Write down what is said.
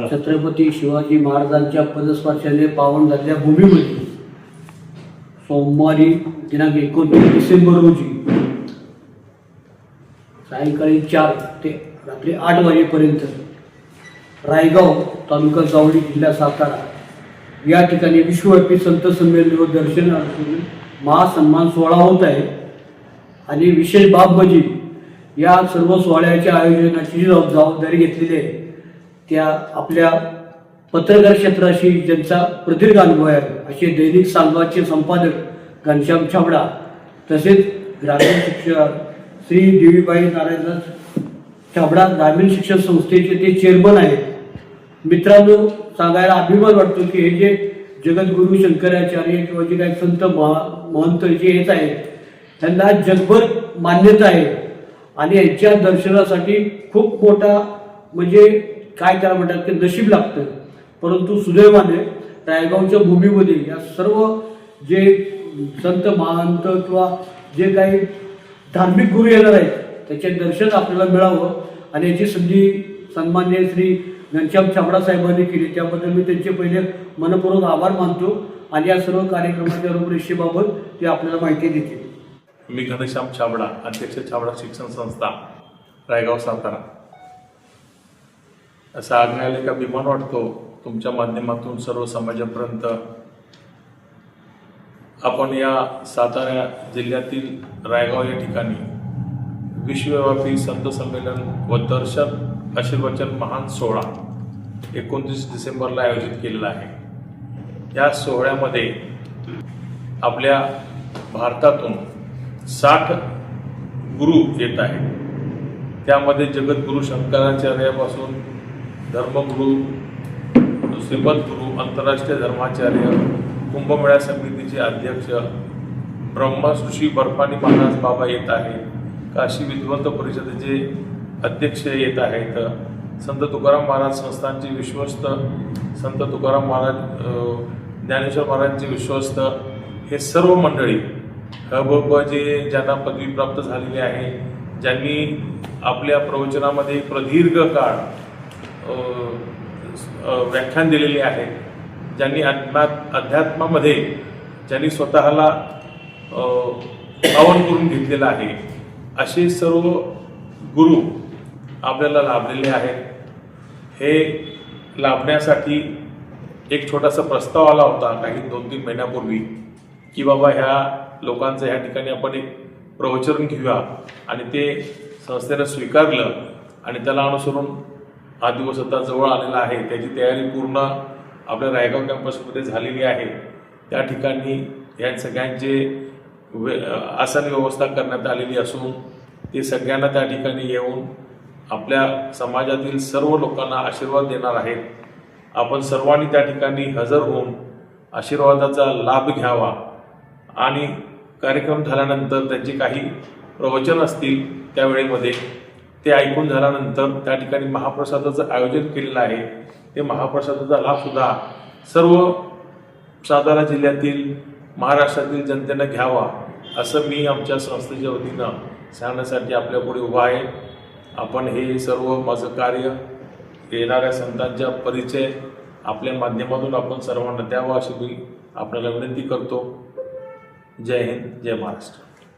छत्रपती शिवाजी महाराजांच्या पदस्पर्शाने पावन झालेल्या भूमीमध्ये सोमवारी दिनांक 29 डिसेंबर रोजी सायंकाळी 4 ते रात्री 8 वाजेपर्यंत रायगाव तालुका जावळी जिल्हा सातारा या ठिकाणी विश्वव्यापी संत संमेलन व दर्शन महासन्मान सोहळा होत आहे। आणि विशेष बाब म्हणजे या सर्व सोहळ्याच्या आयोजनाची जबाबदारी घेतलेली आहे त्या आपल्या पत्रकार क्षेत्राशी ज्यांचा प्रदीर्घ अनुभव आहे असे दैनिक सांगवाचे संपादक घनश्याम छाबडा, तसेच ग्रामीण शिक्षक श्री देवीबाई नारायण छाबडा ग्रामीण शिक्षण संस्थेचे ते चेअरमन आहेत। मित्रांनो, सांगायला अभिमान वाटतो की हे जे जगद्गुरू शंकराचार्य किंवा जे काही संत महंत जे येत आहेत त्यांना जगभर मान्यता आहे आणि यांच्या दर्शनासाठी खूप मोठा म्हणजे काय त्याला म्हणतात की नशीब लागतं। परंतु सुदैवाने रायगावच्या भूमीमध्ये या सर्व जे संत महंत किंवा जे काही धार्मिक गुरु येणार आहेत त्याचे दर्शन आपल्याला मिळावं आणि याची संधी सन्माननीय श्री घनश्याम छाबडा साहेबांनी केली, त्याबद्दल मी त्यांचे पहिले मनपूर्वक आभार मानतो आणि या सर्व कार्यक्रमाच्या रूपरेषेबाबत ते आपल्याला माहिती देतील। मी घनश्याम छाबडा, अध्यक्ष छाबडा शिक्षण संस्था रायगाव सातारा। असा आज्ञाले का अभिमान वाटतो तुमच्या माध्यमातून सर्व समाजापर्यंत आपण या सातारा जिल्ह्यातील रायगाव या ठिकाणी विश्वव्यापी संत संमेलन व दर्शन आशीर्वचन महान सोहळा 29 डिसेंबरला आयोजित केलेला आहे। या सोहळ्यामध्ये आपल्या भारतातून 60 गुरु येत आहेत। त्यामध्ये जगद्गुरू शंकराचार्यापासून धर्मगुरू, श्रीपद गुरु, आंतरराष्ट्रीय धर्माचार्य, कुंभमेळा समितीचे अध्यक्ष ब्रह्मऋषी बर्फानी महाराज बाबा येत आहेत, काशी विद्वंत परिषदेचे अध्यक्ष येत आहेत, संत तुकाराम महाराज संस्थांचे विश्वस्त, संत तुकाराम महाराज ज्ञानेश्वर महाराजांचे विश्वस्त, हे सर्व मंडळी जे ज्यांना पदवी प्राप्त झालेली आहे, ज्यांनी आपल्या प्रवचनामध्ये प्रदीर्घ काळ व्याख्यान दिलेले आहे, ज्यांनी अध्यात्मामध्ये ज्यांनी स्वतःला पावन करून घेतलेला आहे, असे सर्व गुरु आपल्याला लाभलेले आहेत। हे लाभण्यासाठी एक छोटासा प्रस्ताव आला होता काही 2-3 महिन्यापूर्वी की बाबा ह्या लोकांचं ह्या ठिकाणी आपण एक प्रवचन घेऊया, आणि ते संस्थेनं स्वीकारलं आणि त्याला अनुसरून हा दिवस आता जवळ आलेला आहे। त्याची तयारी पूर्ण आपल्या रायगाव कॅम्पसमध्ये झालेली आहे। त्या ठिकाणी या सगळ्यांचे आसन व्यवस्था करण्यात आलेली असून ते सगळ्यांना त्या ठिकाणी येऊन आपल्या समाजातील सर्व लोकांना आशीर्वाद देणार आहेत। आपण सर्वांनी त्या ठिकाणी हजर होऊन आशीर्वादाचा लाभ घ्यावा आणि कार्यक्रम झाल्यानंतर त्यांचे काही प्रवचन असतील त्यावेळेमध्ये ते ऐकून झाल्यानंतर त्या ठिकाणी महाप्रसादाचं आयोजन केलेलं आहे। ते महाप्रसादाचा लाभसुद्धा सर्व सातारा जिल्ह्यातील महाराष्ट्रातील जनतेनं घ्यावा असं मी आमच्या संस्थेच्या वतीनं सांगण्यासाठी आपल्यापुढे उभा आहे। आपण हे सर्व माझं कार्य येणाऱ्या संतांच्या परिचय आपल्या माध्यमातून आपण सर्वांना द्यावा अशी मी आपल्याला विनंती करतो। जय हिंद, जय महाराष्ट्र।